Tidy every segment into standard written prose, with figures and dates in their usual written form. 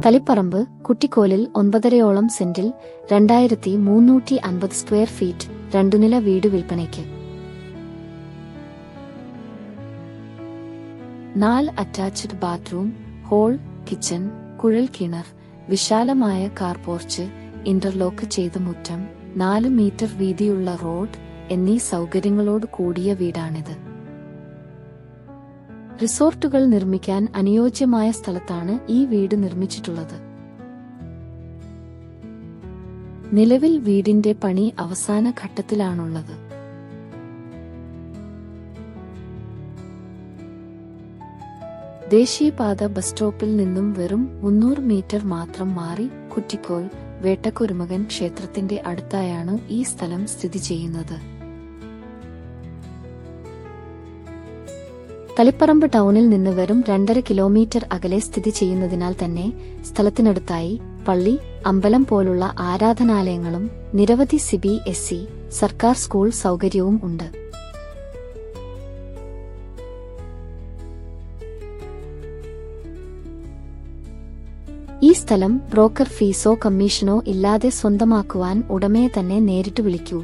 തളിപ്പറമ്പ് കുട്ടിക്കോലിൽ 9.5 സെന്റിൽ 2350 square feet 2 നില വീട് വിൽപ്പനയ്ക്ക്. 4 അറ്റാച്ച്ഡ് ബാത്റൂം, ഹോൾ, കിച്ചൺ, കുഴൽ കിണർ, വിശാലമായ കാർ പോർച്ച്, ഇന്റർലോക്ക് ചെയ്ത മുറ്റം, 4 മീറ്റർ വീതിയുള്ള റോഡ് എന്നീ സൗകര്യങ്ങളോട് കൂടിയ വീടാണിത്. റിസോർട്ടുകൾ നിർമ്മിക്കാൻ അനുയോജ്യമായ സ്ഥലത്താണ് ഈ വീട് നിർമ്മിച്ചിട്ടുള്ളത്. നിലവിൽ വീടിന്റെ പണി അവസാന ഘട്ടത്തിലാണുള്ളത്. ദേശീയപാത ബസ് സ്റ്റോപ്പിൽ നിന്നും വെറും 300 മീറ്റർ മാത്രം മാറി കുറ്റിക്കോൽ വേട്ടക്കുരുമകൻ ക്ഷേത്രത്തിന്റെ അടുത്തായാണ് ഈ സ്ഥലം സ്ഥിതി ചെയ്യുന്നത്. തളിപ്പറമ്പ് ടൗണിൽ നിന്ന് വെറും 2.5 കിലോമീറ്റർ അകലെ സ്ഥിതി ചെയ്യുന്നതിനാൽ തന്നെ സ്ഥലത്തിനടുത്തായി പള്ളി, അമ്പലം പോലുള്ള ആരാധനാലയങ്ങളും നിരവധി CBSE സർക്കാർ സ്കൂൾ സൗകര്യവും ഉണ്ട്. ഈ സ്ഥലം ബ്രോക്കർ ഫീസോ കമ്മീഷനോ ഇല്ലാതെ സ്വന്തമാക്കുവാൻ ഉടമയെ തന്നെ നേരിട്ട് വിളിക്കൂ.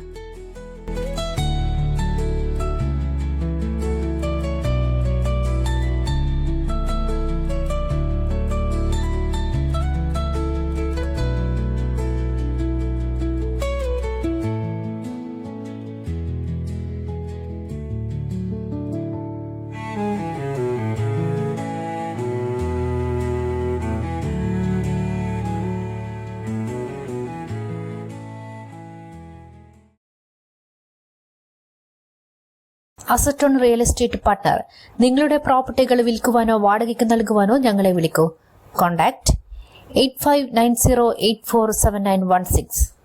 Asset on real estate partner. നിങ്ങളുടെ പ്രോപ്പർട്ടികൾ വിൽക്കുവാനോ വാടകയ്ക്ക് നൽകുവാനോ ഞങ്ങളെ വിളിക്കൂ. കോൺടാക്ട് 8590847916.